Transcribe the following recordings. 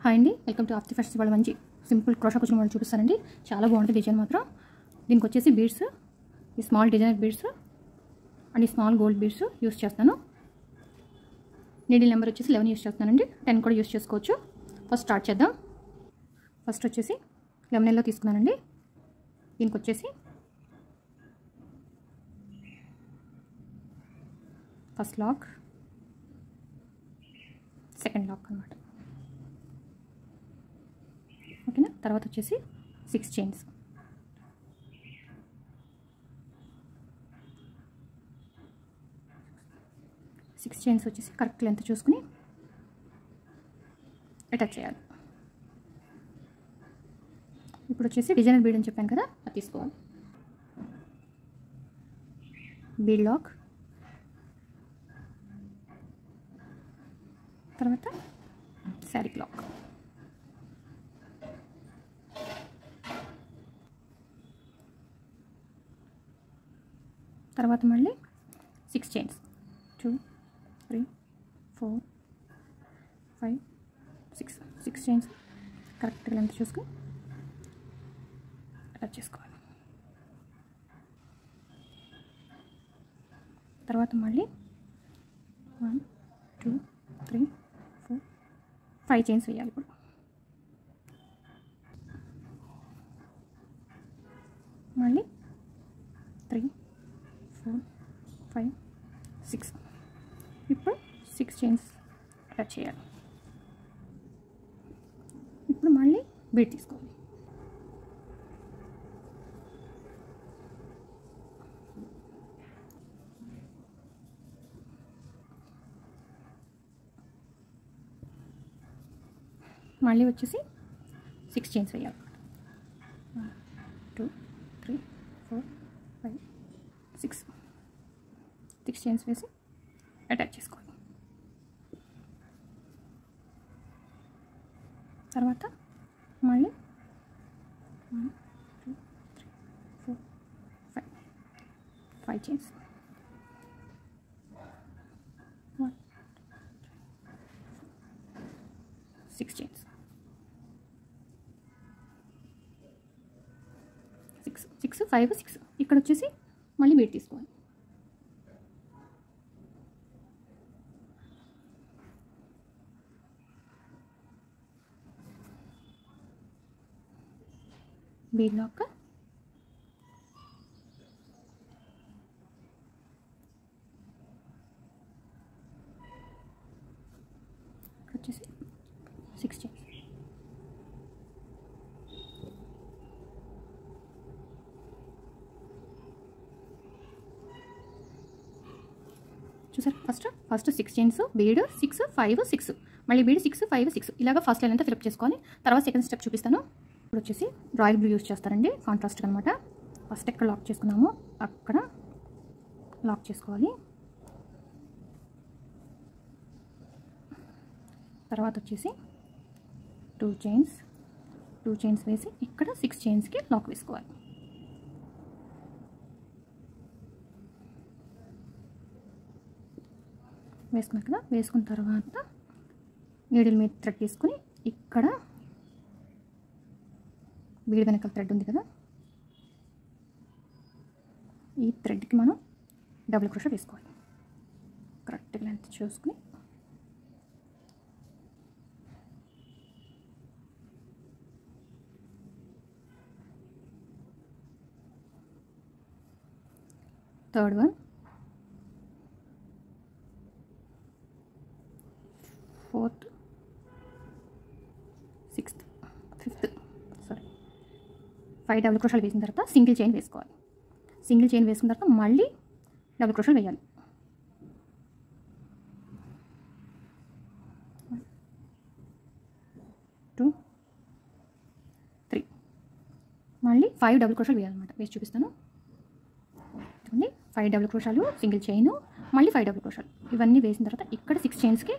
Hi అండి, welcome to ఆఫ్తి first. ఇవాళ మంచి సింపుల్ క్రోషా కుచ్చిన వాళ్ళు చూపిస్తానండి. చాలా బాగుంటుంది డిజైన్ మాత్రం. దీనికి వచ్చేసి బీడ్స్, ఈ స్మాల్ డిజైనర్ బీడ్స్ అండ్ ఈ స్మాల్ గోల్డ్ బీడ్స్ యూస్ చేస్తాను. నీడిల్ నెంబర్ వచ్చేసి 11 యూస్ చేస్తున్నానండి. 10 కూడా యూస్ చేసుకోవచ్చు. ఫస్ట్ స్టార్ట్ చేద్దాం. ఫస్ట్ వచ్చేసి 11 తీసుకున్నానండి. దీనికి వచ్చేసి ఫస్ట్ లాక్, సెకండ్ లాక్ అనమాట. ఓకేనా. తర్వాత వచ్చేసి 6 చైన్స్. సిక్స్ చైన్స్ వచ్చేసి కరెక్ట్ లెంత్ చూసుకుని అటాచ్ చేయాలి. ఇప్పుడు వచ్చేసి డిజైనర్ బీడ్ అని చెప్పాను కదా, అది తీసుకోవాలి. బీడ్ లాక్, తర్వాత శారీ లాక్, తర్వాత మళ్ళీ 6 చైన్స్. 2 3 4 5 6 చైన్స్ కరెక్ట్గా లెంత్ చూసుకొని అటాచ్ చేసుకోవాలి. తర్వాత మళ్ళీ 1 2 3 4 5 చైన్స్ వేయాలి. ఇప్పుడు మళ్ళీ 3 4 5 6. ఇప్పుడు 6 చైన్స్ అటాచ్ చేయాలి. ఇప్పుడు మళ్ళీ బీడ్ తీసుకోవాలి. మళ్ళీ వచ్చేసి 6 చైన్స్ వేయాలి. 1 2 3 4 5 6 చైన్స్ వేసి అటాచ్ చేసుకోవాలి. తర్వాత మళ్ళీ 1 2 3 4 5 చైన్స్. 1 6 చైన్స్. 6 5 6. ఇక్కడ వచ్చేసి మళ్ళీ బీడ్ తీసుకోవాలి. బీడ్ లాక్, వచ్చేసి 6 చైన్స్. చూసారు, ఫస్ట్ 6 చైన్స్, బీడ్ 6 5 6, మళ్ళీ బీడ్ 6 5 6. ఇలాగ ఫస్ట్ లైన్ అంతా ఫిలప్ చేసుకోవాలి. తర్వాత సెకండ్ స్టెప్ చూపిస్తాను. ఇప్పుడు వచ్చేసి రాయల్ బ్లూ యూస్ చేస్తారండి, కాంట్రాస్ట్ అనమాట. ఫస్ట్ ఎక్కడ లాక్ చేసుకున్నామో అక్కడ లాక్ చేసుకోవాలి. తర్వాత వచ్చేసి 2 చైన్స్ వేసి ఇక్కడ 6 చైన్స్కి లాక్ వేసుకోవాలి. వేసుకున్నాం కదా. వేసుకున్న తర్వాత నీడిల్ మీద థ్రెడ్ తీసుకుని ఇక్కడ బీడ్ వెనకాల థ్రెడ్ ఉంది కదా, ఈ థ్రెడ్కి మనం డబుల్ క్రోషా వేసుకోవాలి. కరెక్ట్గా లెంత్ చూసుకుని third one, fourth, sixth, fifth, 5 double క్రోషాలు వేసిన తర్వాత సింగిల్ చైన్ వేసుకోవాలి. సింగిల్ చైన్ వేసుకున్న తర్వాత మళ్ళీ డబుల్ క్రోషాలు వేయాలి. 1 2 3, మళ్ళీ 5 డబుల్ క్రోషాలు వేయాలన్నమాట. వేసి చూపిస్తాను. 5 డబుల్ క్రోషాలు, సింగిల్ చైన్, మళ్ళీ 5 డబుల్ క్రోషాలు. ఇవన్నీ వేసిన తర్వాత ఇక్కడ 6 చైన్స్కి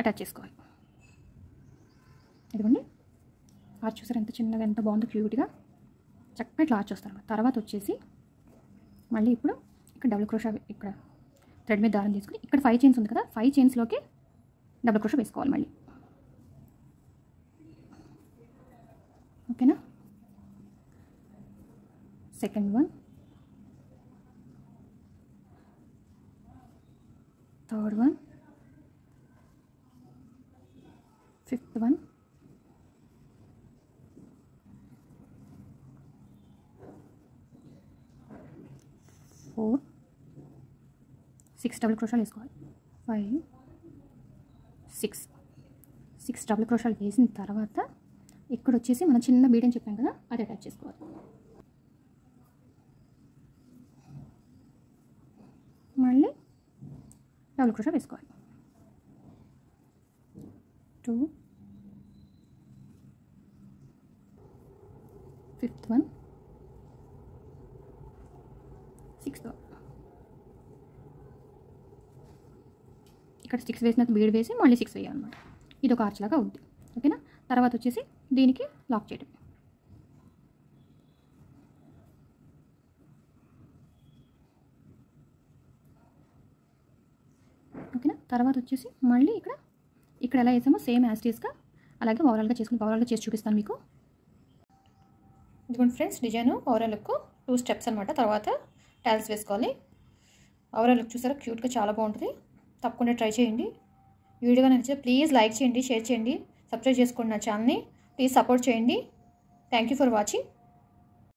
అటాచ్ చేసుకోవాలి. ఇదిగోండి, ఆర్చ్ చూసారు ఎంత చిన్నగా, ఎంత బాగుందో, క్యూట్గా చక్కగా ఇట్లా ఆర్చ్ వస్తారు. తర్వాత వచ్చేసి మళ్ళీ ఇప్పుడు ఇక్కడ డబుల్ క్రోషా, ఇక్కడ థ్రెడ్ మీద దారం తీసుకుని ఇక్కడ 5 చైన్స్ ఉంది కదా, 5 చైన్స్లోకి డబుల్ క్రోషా వేసుకోవాలి. మళ్ళీ ఓకేనా. Second one, third one, fifth one, four, 6 double క్రోషాలు వేసుకోవాలి. 5, 6 డబుల్ క్రోషాలు వేసిన తర్వాత ఇక్కడ వచ్చేసి మనం చిన్న బీడ్ అని చెప్పాం కదా, అది అటాచ్ చేసుకోవాలి. మళ్ళీ డబుల్ క్రోషా వేసుకోవాలి. 2, 5th వన్, 6th వన్. ఇక్కడ 6 వేసినట్టు బీడ్ వేసి మళ్ళీ 6 వేయాలన్నమాట. ఇది ఒక ఆర్చ్ లాగా అవుద్ది. ఓకేనా. తర్వాత వచ్చేసి దీనికి లాక్ చేయడం. ఓకేనా. తర్వాత వచ్చేసి మళ్ళీ ఇక్కడ ఎలా వేసామో సేమ్ యాస్టీస్గా అలాగే ఓవరాల్గా చేసి చూపిస్తాను మీకు. ఇదిగోండి friends, design overall look 2 steps అనమాట. తర్వాత టైల్స్ వేసుకోవాలి. ఓవరాల్ లుక్ చూసారా, క్యూట్గా చాలా బాగుంటుంది. తప్పకుండా ట్రై చేయండి. ఈ వీడియో నచ్చితే ప్లీజ్ లైక్ చేయండి, షేర్ చేయండి, సబ్స్క్రైబ్ చేసుకోండి నా ఛానల్ని. ప్లీజ్ సపోర్ట్ చేయండి. Thank you for watching.